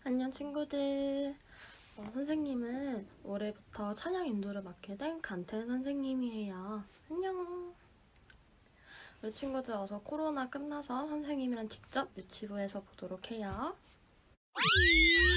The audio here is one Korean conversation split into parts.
안녕 친구들. 선생님은 올해부터 찬양 인도를 맡게 된 간태 선생님이에요. 안녕. 우리 친구들 어서 코로나 끝나서 선생님이랑 직접 유치부에서 보도록 해요. 머리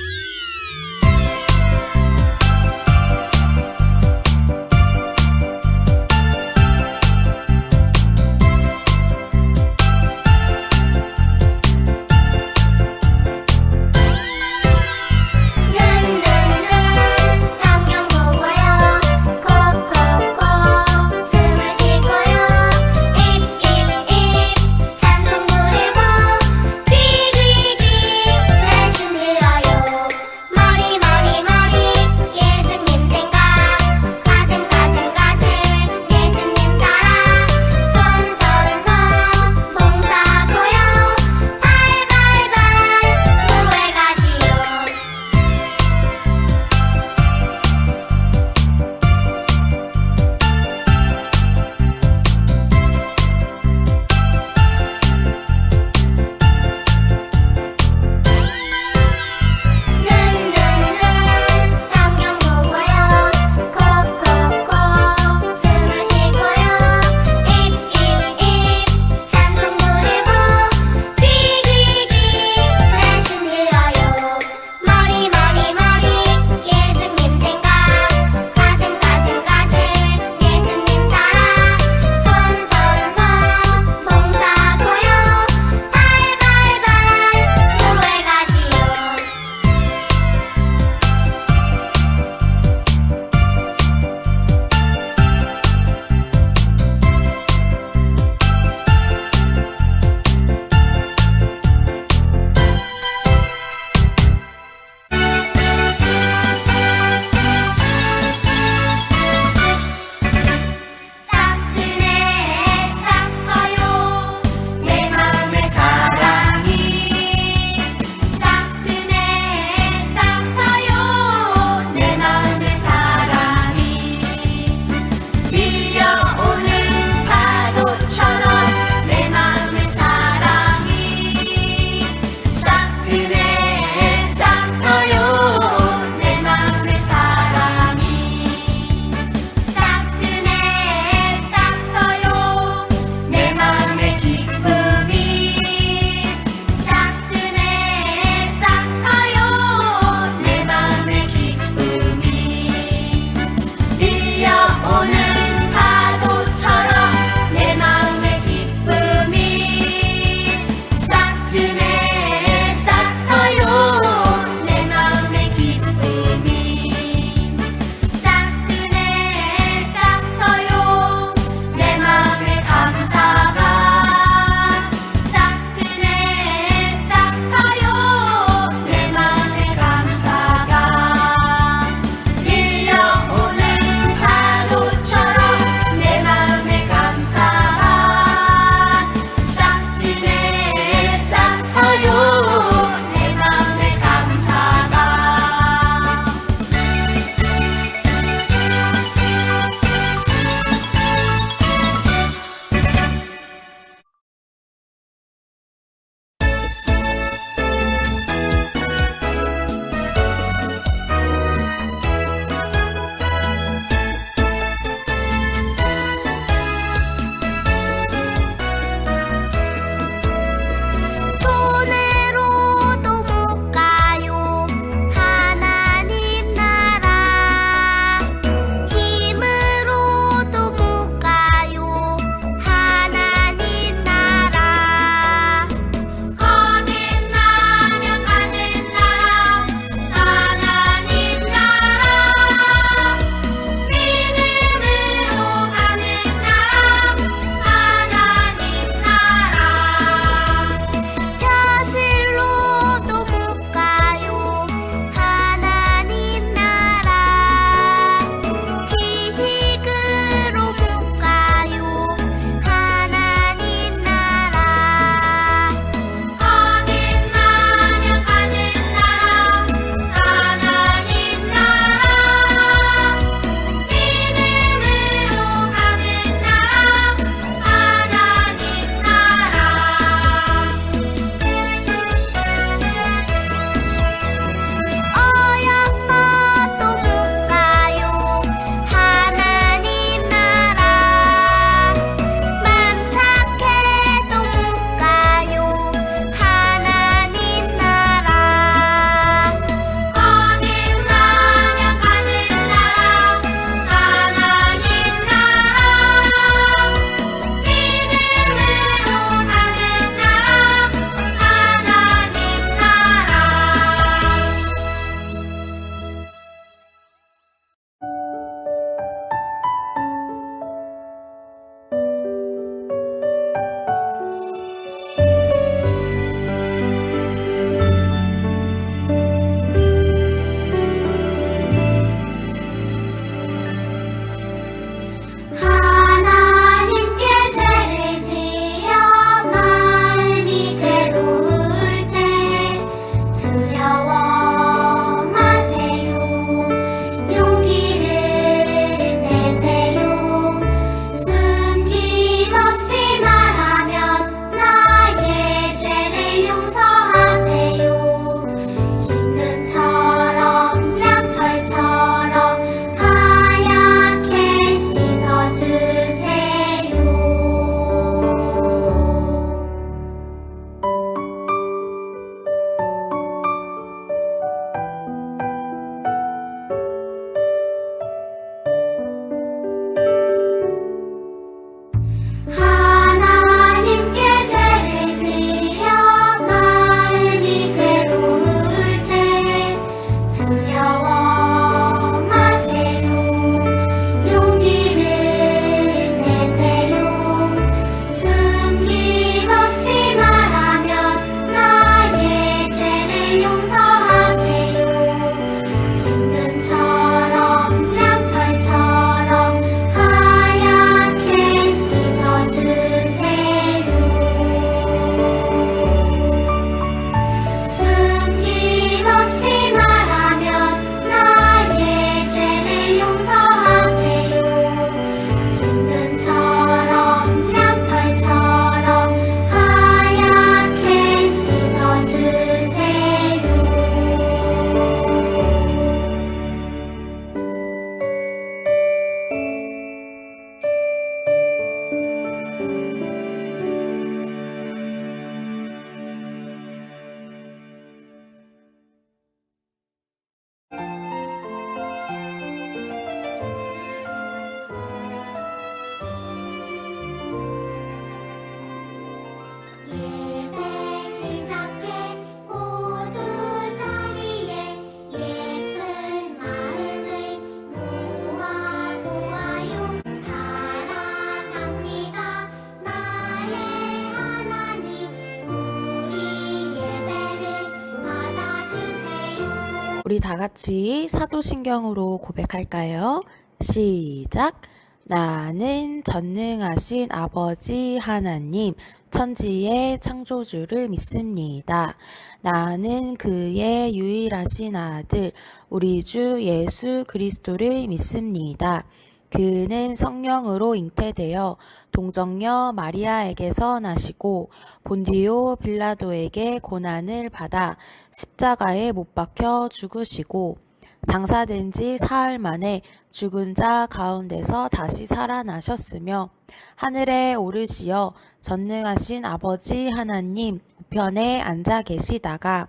우리 다 같이 사도신경으로 고백할까요? 시작! 나는 전능하신 아버지 하나님, 천지의 창조주를 믿습니다. 나는 그의 유일하신 아들, 우리 주 예수 그리스도를 믿습니다. 그는 성령으로 잉태되어 동정녀 마리아에게서 나시고 본디오 빌라도에게 고난을 받아 십자가에 못 박혀 죽으시고 장사된 지 사흘 만에 죽은 자 가운데서 다시 살아나셨으며 하늘에 오르시어 전능하신 아버지 하나님 우편에 앉아 계시다가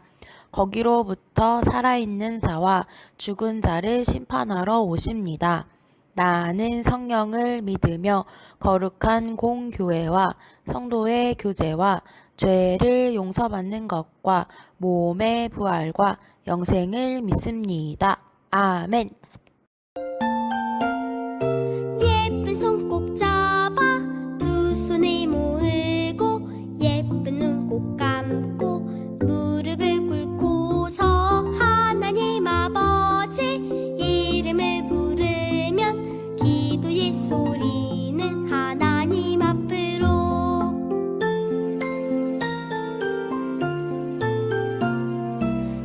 거기로부터 살아있는 자와 죽은 자를 심판하러 오십니다. 나는 성령을 믿으며 거룩한 공교회와 성도의 교제와 죄를 용서받는 것과 몸의 부활과 영생을 믿습니다. 아멘. 예쁜 손 꼭 잡아 두 손을 모으고 예쁜 눈 꼭 감고 무릎을 꿇고서 하나님 아버지 이름을 부르면 기도의 소리는 하나님 앞으로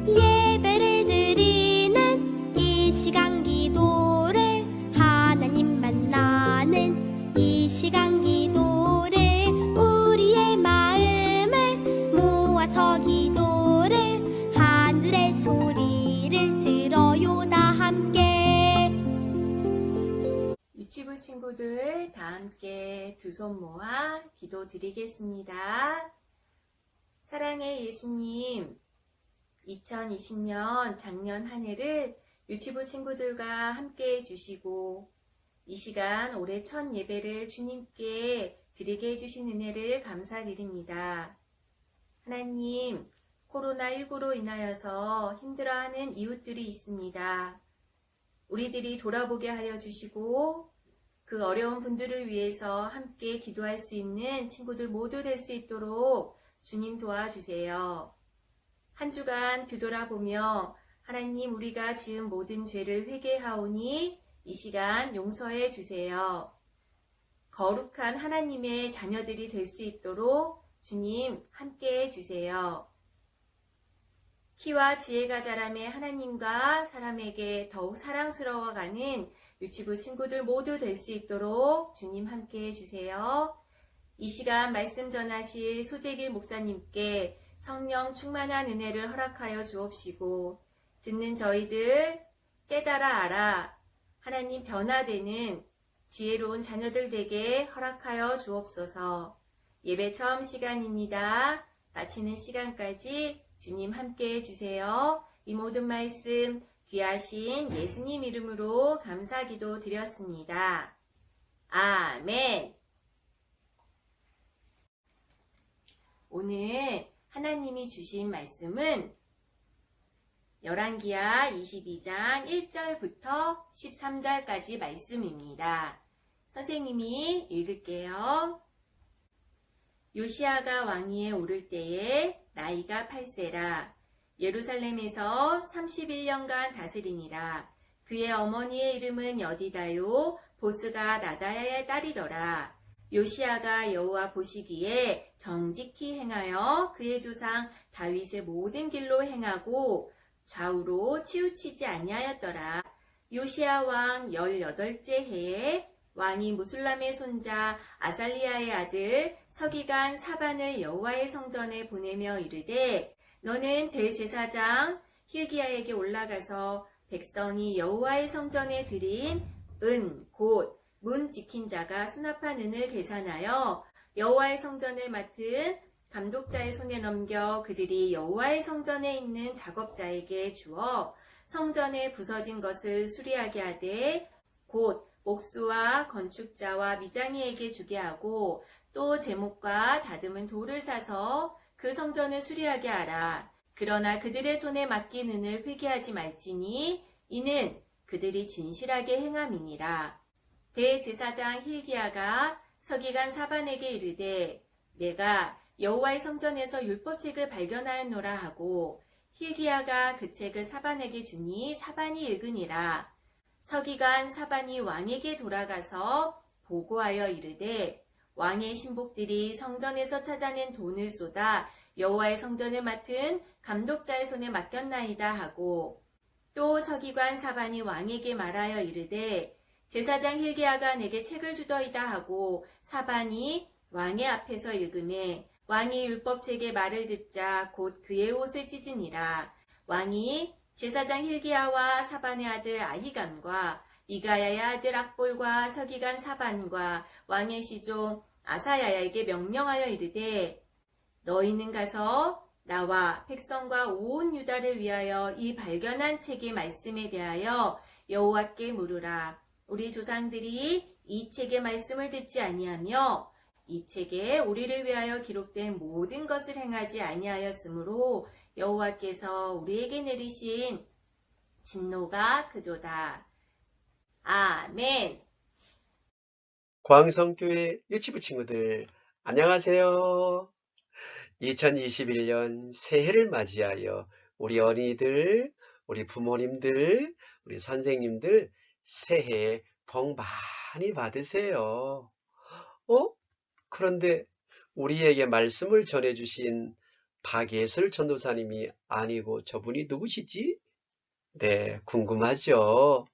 예배를 드리는 이 시간 기도를 하나님 만나는 이 시간 기도를 우리의 마음을 모아서 기도를 하늘의 소리를 들어요 다 함께. 유치부 친구들 다 함께 두 손 모아 기도 드리겠습니다. 사랑의 예수님, 2020년 작년 한 해를 유치부 친구들과 함께 해주시고 이 시간 올해 첫 예배를 주님께 드리게 해주신 은혜를 감사드립니다. 하나님, 코로나19로 인하여서 힘들어하는 이웃들이 있습니다. 우리들이 돌아보게 하여 주시고 그 어려운 분들을 위해서 함께 기도할 수 있는 친구들 모두 될 수 있도록 주님 도와주세요. 한 주간 뒤돌아보며 하나님 우리가 지은 모든 죄를 회개하오니 이 시간 용서해 주세요. 거룩한 하나님의 자녀들이 될 수 있도록 주님 함께 해주세요. 키와 지혜가 자라매 하나님과 사람에게 더욱 사랑스러워가는 유치부 친구들 모두 될 수 있도록 주님 함께 해주세요. 이 시간 말씀 전하실 소재길 목사님께 성령 충만한 은혜를 허락하여 주옵시고 듣는 저희들 깨달아 알아 하나님 변화되는 지혜로운 자녀들 되게 허락하여 주옵소서. 예배 처음 시간입니다. 마치는 시간까지 주님 함께 해주세요. 이 모든 말씀 귀하신 예수님 이름으로 감사기도 드렸습니다. 아멘. 오늘 하나님이 주신 말씀은 열왕기하 22장 1절부터 13절까지 말씀입니다. 선생님이 읽을게요. 요시아가 왕위에 오를 때에 나이가 8세라 예루살렘에서 31년간 다스리니라. 그의 어머니의 이름은 여디다요 보스가 나다야의 딸이더라. 요시아가 여호와 보시기에 정직히 행하여 그의 조상 다윗의 모든 길로 행하고 좌우로 치우치지 아니하였더라. 요시아 왕 18째 해에 왕이 무술람의 손자 아살리야의 아들 서기관 사반을 여호와의 성전에 보내며 이르되 너는 대제사장 힐기야에게 올라가서 백성이 여호와의 성전에 드린 은 곧 문 지킨 자가 수납한 은을 계산하여 여호와의 성전을 맡은 감독자의 손에 넘겨 그들이 여호와의 성전에 있는 작업자에게 주어 성전에 부서진 것을 수리하게 하되 곧 옥수와 건축자와 미장이에게 주게 하고 또 제목과 다듬은 돌을 사서 그 성전을 수리하게 하라. 그러나 그들의 손에 맡긴 은을 회개하지 말지니 이는 그들이 진실하게 행함이니라. 대제사장 힐기야가 서기관 사반에게 이르되 내가 여호와의 성전에서 율법책을 발견하였노라 하고 hil기야가 그 책을 사반에게 주니 사반이 읽으니라. 서기관 사반이 왕에게 돌아가서 보고하여 이르되 왕의 신복들이 성전에서 찾아낸 돈을 쏟아 여호와의 성전을 맡은 감독자의 손에 맡겼나이다 하고, 또 서기관 사반이 왕에게 말하여 이르되 제사장 hil기야가 내게 책을 주더이다 하고, 사반이 왕의 앞에서 읽음에 왕이 율법책의 말을 듣자 곧 그의 옷을 찢으니라. 왕이 제사장 hil기야와 사반의 아들 아히감과 미가야의 아들 악볼과 서기관 사반과 왕의 시종 아사야에게 명령하여 이르되 너희는 가서 나와 백성과 온 유다를 위하여 이 발견한 책의 말씀에 대하여 여호와께 물으라. 우리 조상들이 이 책의 말씀을 듣지 아니하며 이 책에 우리를 위하여 기록된 모든 것을 행하지 아니하였으므로 여호와께서 우리에게 내리신 진노가 그도다. 아멘. 광성교회 유치부 친구들 안녕하세요. 2021년 새해를 맞이하여 우리 어린이들, 우리 부모님들, 우리 선생님들 새해 복 많이 받으세요. 그런데 우리에게 말씀을 전해주신 박예슬 전도사님이 아니고 저분이 누구시지? 네, 궁금하죠?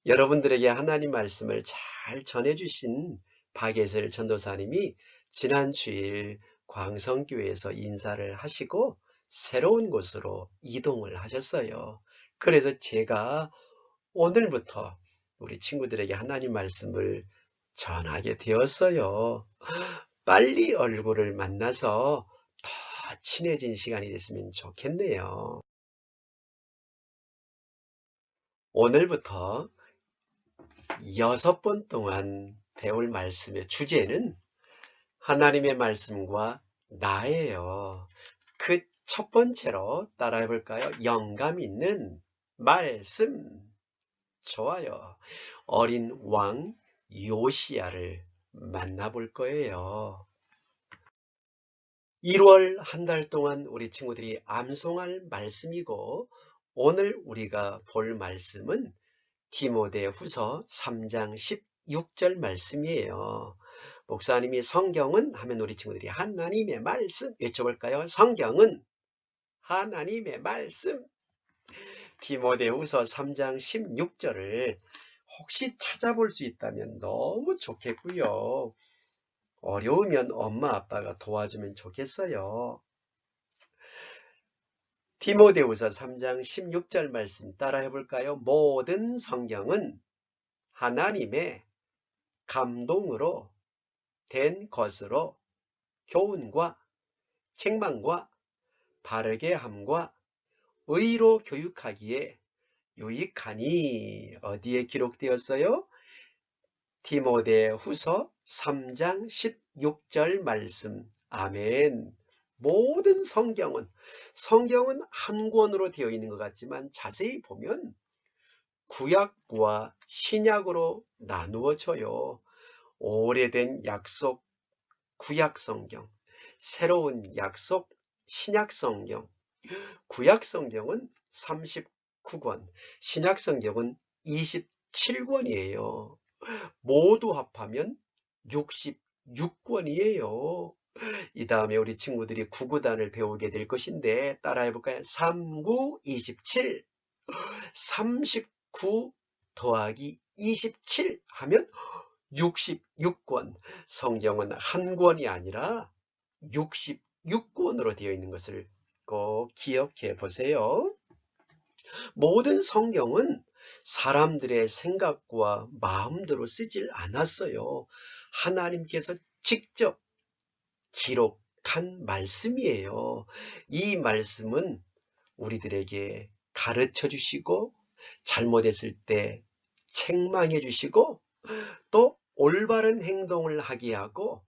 여러분들에게 하나님 말씀을 잘 전해주신 박예슬 전도사님이 지난 주일 광성교회에서 인사를 하시고 새로운 곳으로 이동을 하셨어요. 그래서 제가 오늘부터 우리 친구들에게 하나님 말씀을 전하게 되었어요. 빨리 얼굴을 만나서 더 친해진 시간이 됐으면 좋겠네요. 오늘부터 6번 동안 배울 말씀의 주제는 하나님의 말씀과 나예요. 그 첫 번째로 따라해 볼까요? 영감 있는 말씀. 좋아요. 어린 왕 요시야를 만나볼 거예요. 1월 한 달 동안 우리 친구들이 암송할 말씀이고, 오늘 우리가 볼 말씀은 디모데후서 3장 16절 말씀이에요. 목사님이 성경은 하면 우리 친구들이 하나님의 말씀 외쳐볼까요? 성경은 하나님의 말씀. 디모데후서 3장 16절을 혹시 찾아볼 수 있다면 너무 좋겠고요. 어려우면 엄마 아빠가 도와주면 좋겠어요. 디모데후서 3장 16절 말씀 따라해 볼까요? 모든 성경은 하나님의 감동으로 된 것으로 교훈과 책망과 바르게 함과 의로 교육하기에 유익하니. 어디에 기록되었어요? 디모데후서 3장 16절 말씀. 아멘. 모든 성경은 한 권으로 되어 있는 것 같지만 자세히 보면 구약과 신약으로 나누어져요. 오래된 약속 구약 성경, 새로운 약속 신약 성경. 구약 성경은 39권, 신약 성경은 27권이에요. 모두 합하면 66권이에요. 이 다음에 우리 친구들이 구구단을 배우게 될 것인데 따라해 볼까요? 39, 27. 39 더하기 27 하면 66권. 성경은 한 권이 아니라 66권으로 되어 있는 것을 꼭 기억해 보세요. 모든 성경은 사람들의 생각과 마음대로 쓰질 않았어요. 하나님께서 직접 기록한 말씀이에요. 이 말씀은 우리들에게 가르쳐 주시고 잘못했을 때 책망해 주시고 또 올바른 행동을 하게 하고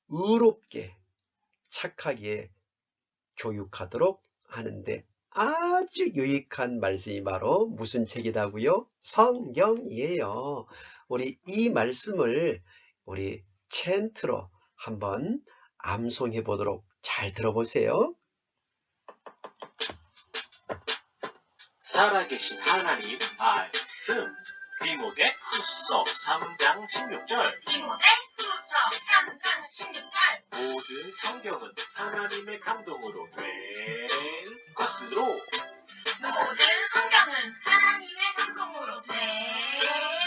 의롭게 착하게 교육하도록 하는데 아주 유익한 말씀이 바로 무슨 책이라고요? 성경이에요. 우리 이 말씀을 우리 챈트로 한번 암송해 보도록 잘 들어보세요. 살아계신 하나님 말씀 디모데 후서 3장 16절 디모데 후서 3장 16절 모든 성경은 하나님의 감동으로 된 것으로 모든 성경은 하나님의 감동으로 된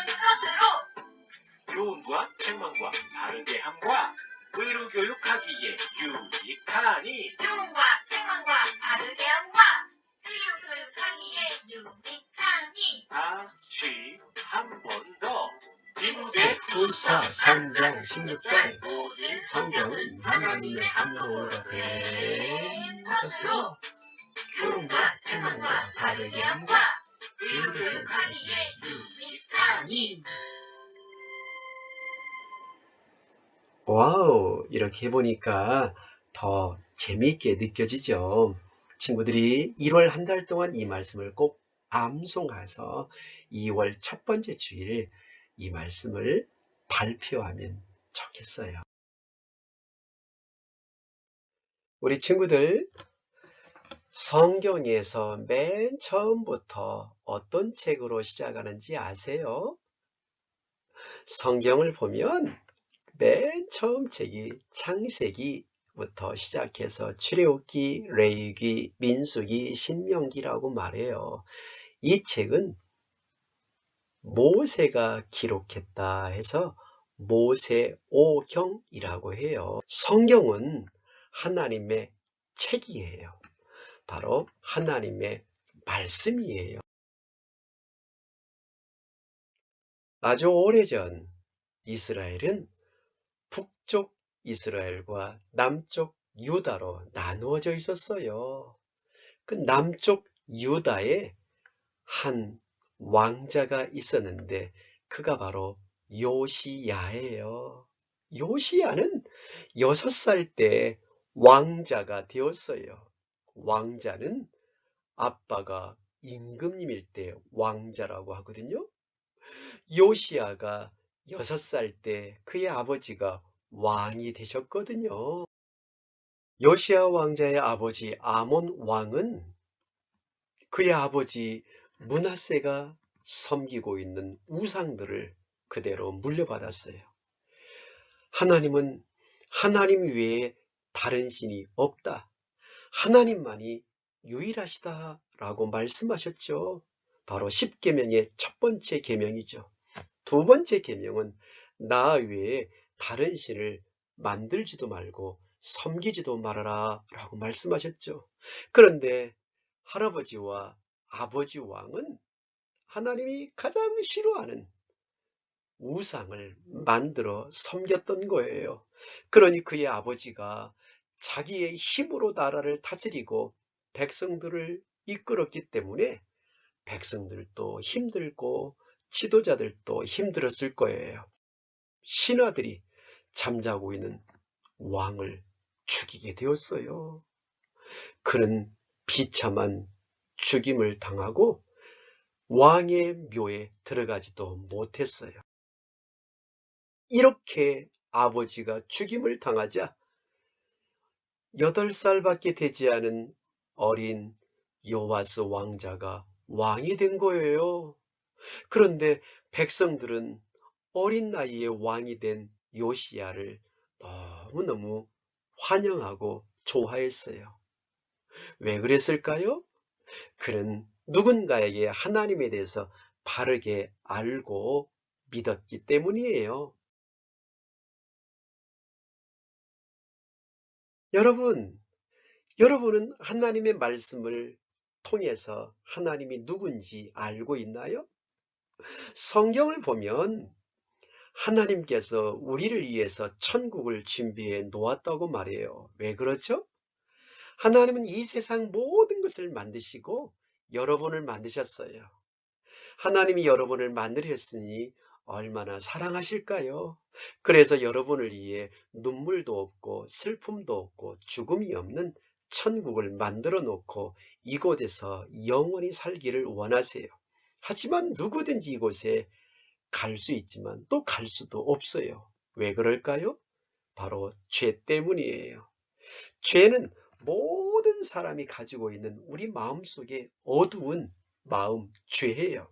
것으로 교훈과 책망과 바르게 함과 의로 교육하기에 유익하니 교훈과 책망과 바르게 함과 의로 교육하기에 유익하니 다시 한 번 더 디모데 후서 3장 16절 모든 성경은 하나님의 감동으로 된 것으로 교훈과 책망과 바르게 함과 의로 교육하기에 유익하니 와우, 이렇게 해보니까 더 재미있게 느껴지죠. 친구들이 1월 한 달 동안 이 말씀을 꼭 암송해서 2월 첫 번째 주일 이 말씀을 발표하면 좋겠어요. 우리 친구들, 성경에서 맨 처음부터 어떤 책으로 시작하는지 아세요? 성경을 보면 맨 처음 책이 창세기부터 시작해서 출애굽기, 레위기, 민수기, 신명기라고 말해요. 이 책은 모세가 기록했다 해서 모세오경이라고 해요. 성경은 하나님의 책이에요. 바로 하나님의 말씀이에요. 아주 오래전 이스라엘은 북쪽 이스라엘과 남쪽 유다로 나누어져 있었어요. 그 남쪽 유다에 한 왕자가 있었는데 그가 바로 요시야예요. 요시야는 6살 때 왕자가 되었어요. 왕자는 아빠가 임금님일 때 왕자라고 하거든요. 요시야가 6살 때 그의 아버지가 왕이 되셨거든요. 요시야 왕자의 아버지 아몬 왕은 그의 아버지 므낫세가 섬기고 있는 우상들을 그대로 물려받았어요. 하나님은 하나님 외에 다른 신이 없다. 하나님만이 유일하시다라고 말씀하셨죠. 바로 10계명의 첫 번째 계명이죠. 두 번째 계명은 나 외에 다른 신을 만들지도 말고 섬기지도 말아라 라고 말씀하셨죠. 그런데 할아버지와 아버지 왕은 하나님이 가장 싫어하는 우상을 만들어 섬겼던 거예요. 그러니 그의 아버지가 자기의 힘으로 나라를 다스리고 백성들을 이끌었기 때문에 백성들도 힘들고 지도자들도 힘들었을 거예요. 신하들이 잠자고 있는 왕을 죽이게 되었어요. 그는 비참한 죽임을 당하고 왕의 묘에 들어가지도 못했어요. 이렇게 아버지가 죽임을 당하자 8살밖에 되지 않은 어린 요아스 왕자가 왕이 된 거예요. 그런데 백성들은 어린 나이에 왕이 된 요시야를 너무너무 환영하고 좋아했어요. 왜 그랬을까요? 그는 누군가에게 하나님에 대해서 바르게 알고 믿었기 때문이에요. 여러분은 하나님의 말씀을 통해서 하나님이 누군지 알고 있나요? 성경을 보면 하나님께서 우리를 위해서 천국을 준비해 놓았다고 말해요. 왜 그렇죠? 하나님은 이 세상 모든 것을 만드시고 여러분을 만드셨어요. 하나님이 여러분을 만드셨으니 얼마나 사랑하실까요? 그래서 여러분을 위해 눈물도 없고 슬픔도 없고 죽음이 없는 천국을 만들어 놓고 이곳에서 영원히 살기를 원하세요. 하지만 누구든지 이곳에 갈 수 있지만 또 갈 수도 없어요. 왜 그럴까요? 바로 죄 때문이에요. 죄는 모든 사람이 가지고 있는 우리 마음속에 어두운 마음, 죄예요.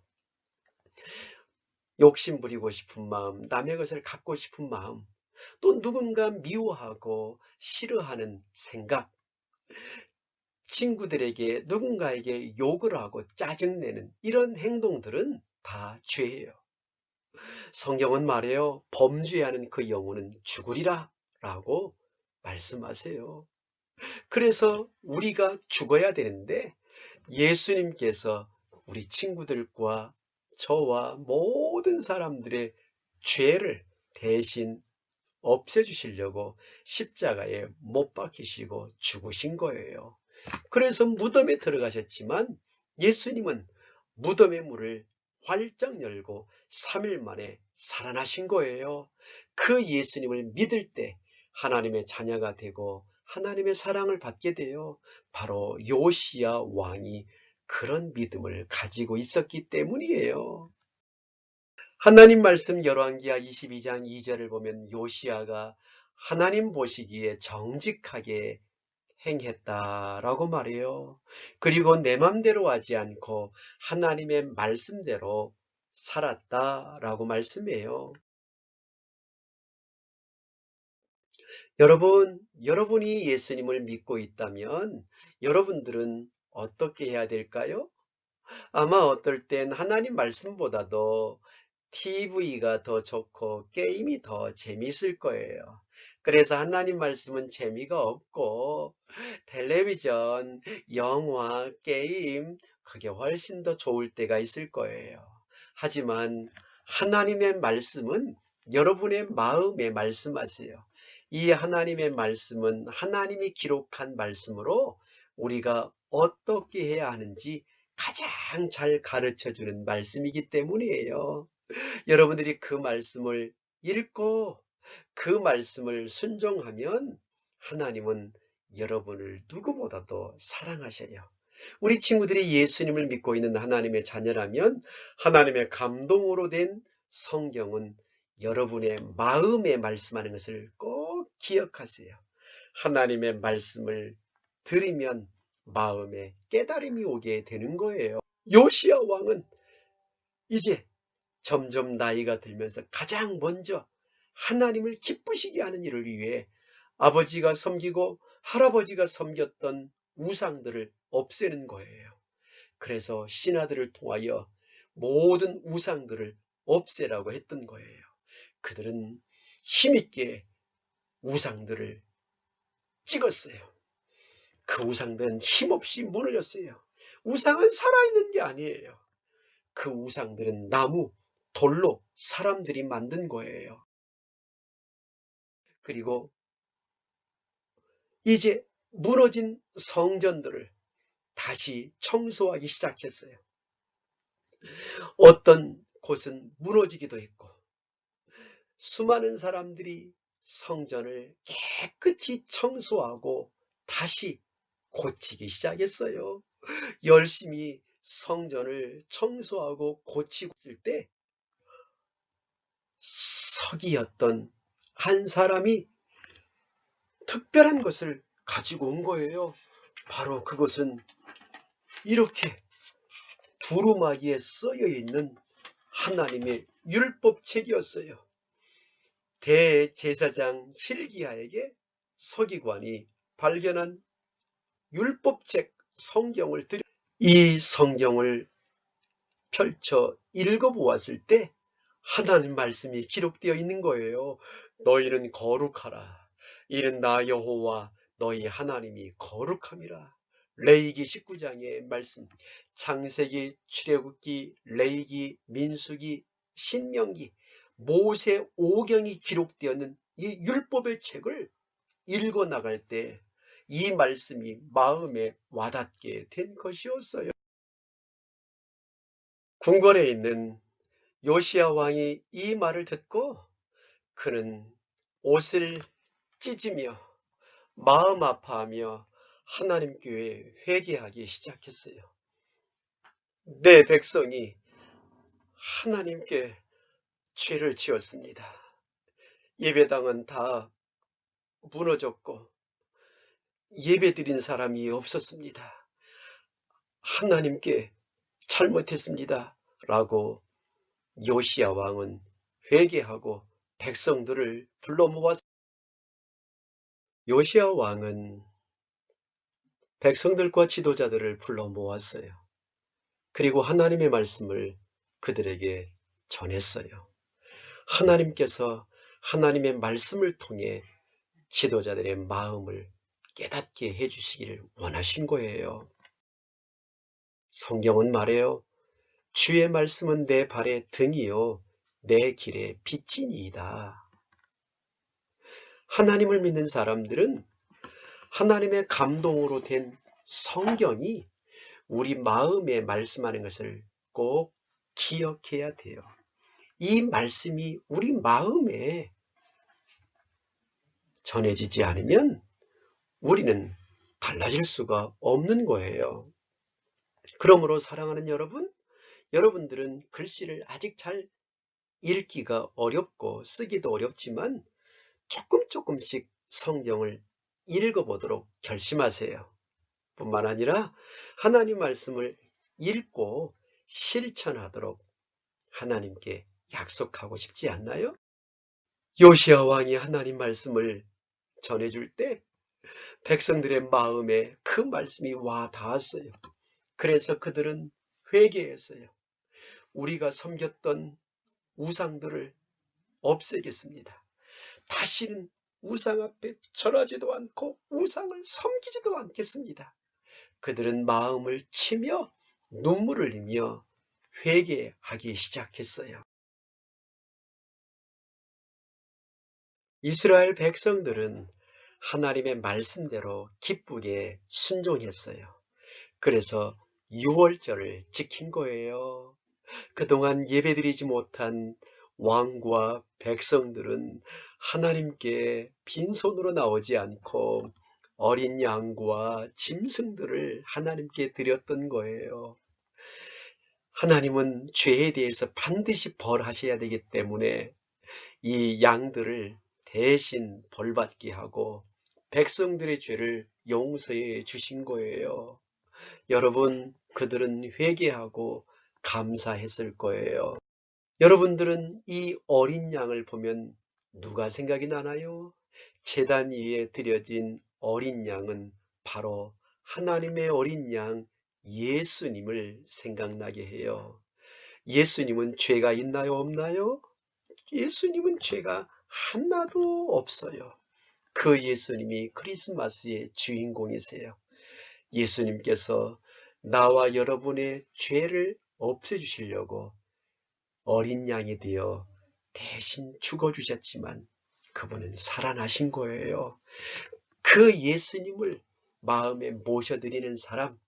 욕심 부리고 싶은 마음, 남의 것을 갖고 싶은 마음, 또 누군가 미워하고 싫어하는 생각, 친구들에게 누군가에게 욕을 하고 짜증내는 이런 행동들은 다 죄예요. 성경은 말해요. 범죄하는 그 영혼은 죽으리라 라고 말씀하세요. 그래서 우리가 죽어야 되는데 예수님께서 우리 친구들과 저와 모든 사람들의 죄를 대신 없애주시려고 십자가에 못 박히시고 죽으신 거예요. 그래서 무덤에 들어가셨지만 예수님은 무덤의 문을 활짝 열고 3일 만에 살아나신 거예요. 그 예수님을 믿을 때 하나님의 자녀가 되고 하나님의 사랑을 받게 돼요. 바로 요시야 왕이 그런 믿음을 가지고 있었기 때문이에요. 하나님 말씀 열왕기하 22장 2절을 보면 요시야가 하나님 보시기에 정직하게 행했다라고 말해요. 그리고 내 맘대로 하지 않고 하나님의 말씀대로 살았다라고 말씀해요. 여러분이 예수님을 믿고 있다면 여러분들은 어떻게 해야 될까요? 아마 어떨 땐 하나님 말씀보다도 TV가 더 좋고 게임이 더 재미있을 거예요. 그래서 하나님 말씀은 재미가 없고 텔레비전, 영화, 게임 그게 훨씬 더 좋을 때가 있을 거예요. 하지만 하나님의 말씀은 여러분의 마음에 말씀하세요. 이 하나님의 말씀은 하나님이 기록한 말씀으로 우리가 어떻게 해야 하는지 가장 잘 가르쳐주는 말씀이기 때문이에요. 여러분들이 그 말씀을 읽고 그 말씀을 순종하면 하나님은 여러분을 누구보다도 사랑하셔요. 우리 친구들이 예수님을 믿고 있는 하나님의 자녀라면 하나님의 감동으로 된 성경은 여러분의 마음에 말씀하는 것을 꼭 기억하세요. 하나님의 말씀을 들으면 마음에 깨달음이 오게 되는 거예요. 요시야 왕은 이제 점점 나이가 들면서 가장 먼저 하나님을 기쁘시게 하는 일을 위해 아버지가 섬기고 할아버지가 섬겼던 우상들을 없애는 거예요. 그래서 신하들을 통하여 모든 우상들을 없애라고 했던 거예요. 그들은 힘있게 우상들을 찍었어요. 그 우상들은 힘없이 무너졌어요. 우상은 살아있는 게 아니에요. 그 우상들은 나무, 돌로 사람들이 만든 거예요. 그리고 이제 무너진 성전들을 다시 청소하기 시작했어요. 어떤 곳은 무너지기도 했고 수많은 사람들이 성전을 깨끗이 청소하고 다시 고치기 시작했어요. 열심히 성전을 청소하고 고치고 있을 때 서기였던 한 사람이 특별한 것을 가지고 온 거예요. 바로 그것은 이렇게 두루마기에 쓰여 있는 하나님의 율법책이었어요. 대제사장 hil기야에게 서기관이 발견한 율법책 성경을 드려 이 성경을 펼쳐 읽어보았을 때 하나님 말씀이 기록되어 있는 거예요. 너희는 거룩하라. 이는 나 여호와 너희 하나님이 거룩함이라. 레위기 19장의 말씀, 창세기, 출애굽기, 레위기, 민수기, 신명기, 모세 오경이 기록되었는 이 율법의 책을 읽어 나갈 때 이 말씀이 마음에 와닿게 된 것이었어요. 궁궐에 있는 요시야 왕이 이 말을 듣고 그는 옷을 찢으며 마음 아파하며 하나님께 회개하기 시작했어요. 내 백성이 하나님께 죄를 지었습니다. 예배당은 다 무너졌고 예배드린 사람이 없었습니다. 하나님께 잘못했습니다. 라고 요시야 왕은 회개하고 백성들을 불러 모았습니다. 요시야 왕은 백성들과 지도자들을 불러 모았어요. 그리고 하나님의 말씀을 그들에게 전했어요. 하나님께서 하나님의 말씀을 통해 지도자들의 마음을 깨닫게 해주시기를 원하신 거예요. 성경은 말해요. 주의 말씀은 내 발의 등이요 내 길의 빛이니이다. 하나님을 믿는 사람들은 하나님의 감동으로 된 성경이 우리 마음에 말씀하는 것을 꼭 기억해야 돼요. 이 말씀이 우리 마음에 전해지지 않으면 우리는 달라질 수가 없는 거예요. 그러므로 사랑하는 여러분, 여러분들은 글씨를 아직 잘 읽기가 어렵고 쓰기도 어렵지만 조금씩 성경을 읽어보도록 결심하세요. 뿐만 아니라 하나님 말씀을 읽고 실천하도록 하나님께 약속하고 싶지 않나요? 요시야 왕이 하나님 말씀을 전해줄 때 백성들의 마음에 그 말씀이 와 닿았어요. 그래서 그들은 회개했어요. 우리가 섬겼던 우상들을 없애겠습니다. 다시는 우상 앞에 절하지도 않고 우상을 섬기지도 않겠습니다. 그들은 마음을 치며 눈물을 흘리며 회개하기 시작했어요. 이스라엘 백성들은 하나님의 말씀대로 기쁘게 순종했어요. 그래서 유월절을 지킨 거예요. 그동안 예배드리지 못한 왕과 백성들은 하나님께 빈손으로 나오지 않고 어린 양과 짐승들을 하나님께 드렸던 거예요. 하나님은 죄에 대해서 반드시 벌하셔야 되기 때문에 이 양들을 대신 벌받게 하고 백성들의 죄를 용서해 주신 거예요. 여러분, 그들은 회개하고 감사했을 거예요. 여러분들은 이 어린 양을 보면 누가 생각이 나나요? 제단 위에 드려진 어린 양은 바로 하나님의 어린 양 예수님을 생각나게 해요. 예수님은 죄가 있나요, 없나요? 예수님은 죄가 하나도 없어요. 그 예수님이 크리스마스의 주인공이세요. 예수님께서 나와 여러분의 죄를 없애주시려고 어린 양이 되어 대신 죽어주셨지만 그분은 살아나신 거예요. 그 예수님을 마음에 모셔드리는 사람,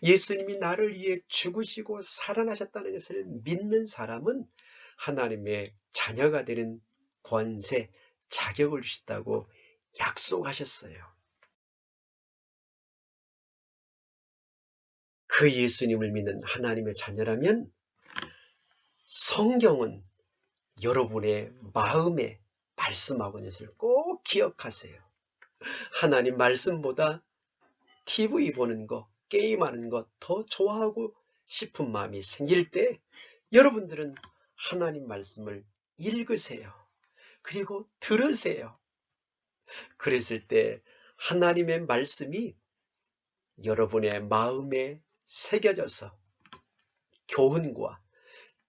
예수님이 나를 위해 죽으시고 살아나셨다는 것을 믿는 사람은 하나님의 자녀가 되는 권세, 자격을 주셨다고 약속하셨어요. 그 예수님을 믿는 하나님의 자녀라면 성경은 여러분의 마음에 말씀하고 있는 것을 꼭 기억하세요. 하나님 말씀보다 TV 보는 거, 게임하는 것 더 좋아하고 싶은 마음이 생길 때 여러분들은 하나님 말씀을 읽으세요. 그리고 들으세요. 그랬을 때 하나님의 말씀이 여러분의 마음에 새겨져서 교훈과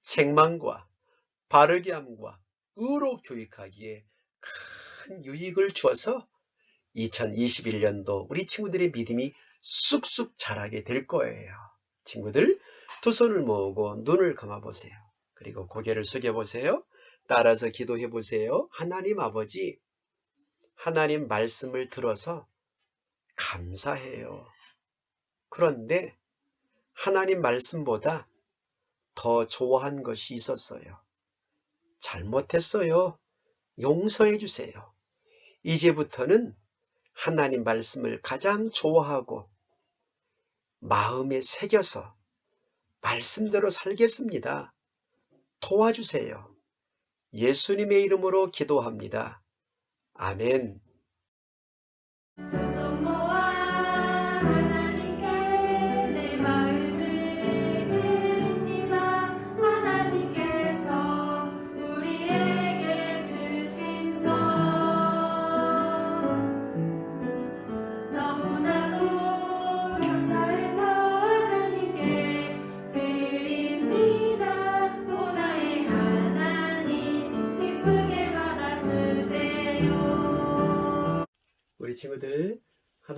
책망과 바르게 함과 의로 교육하기에 큰 유익을 주어서 2021년도 우리 친구들의 믿음이 쑥쑥 자라게 될 거예요. 친구들, 두 손을 모으고 눈을 감아보세요. 그리고 고개를 숙여보세요. 따라서 기도해 보세요. 하나님 아버지, 하나님 말씀을 들어서 감사해요. 그런데 하나님 말씀보다 더 좋아한 것이 있었어요. 잘못했어요. 용서해 주세요. 이제부터는 하나님 말씀을 가장 좋아하고 마음에 새겨서 말씀대로 살겠습니다. 도와주세요. 예수님의 이름으로 기도합니다. 아멘. 두 손 모아 하나님께 내 마음을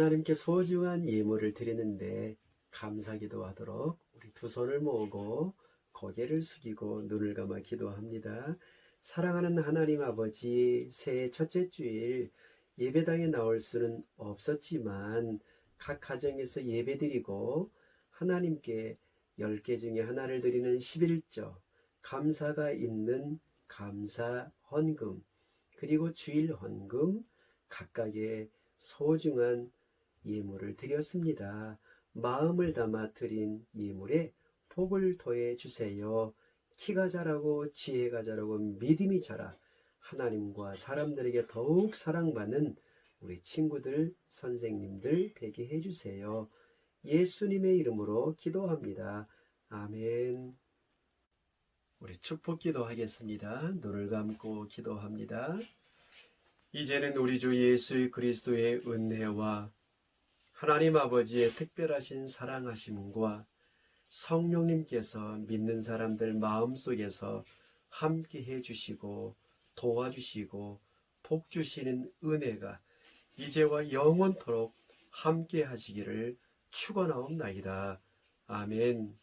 하나님께 소중한 예물을 드리는데 감사기도 하도록 우리 두 손을 모으고 고개를 숙이고 눈을 감아 기도합니다. 사랑하는 하나님 아버지, 새해 첫째 주일 예배당에 나올 수는 없었지만 각 가정에서 예배드리고 하나님께 10개 중에 하나를 드리는 11조, 감사가 있는 감사 헌금, 그리고 주일 헌금, 각각의 소중한 예물을 드렸습니다. 마음을 담아 드린 예물에 복을 더해 주세요. 키가 자라고 지혜가 자라고 믿음이 자라 하나님과 사람들에게 더욱 사랑받는 우리 친구들, 선생님들 되게 해주세요. 예수님의 이름으로 기도합니다. 아멘. 우리 축복 기도하겠습니다. 눈을 감고 기도합니다. 이제는 우리 주 예수 그리스도의 은혜와 하나님 아버지의 특별하신 사랑하심과 성령님께서 믿는 사람들 마음속에서 함께 해주시고 도와주시고 복 주시는 은혜가 이제와 영원토록 함께 하시기를 축원하옵나이다. 아멘.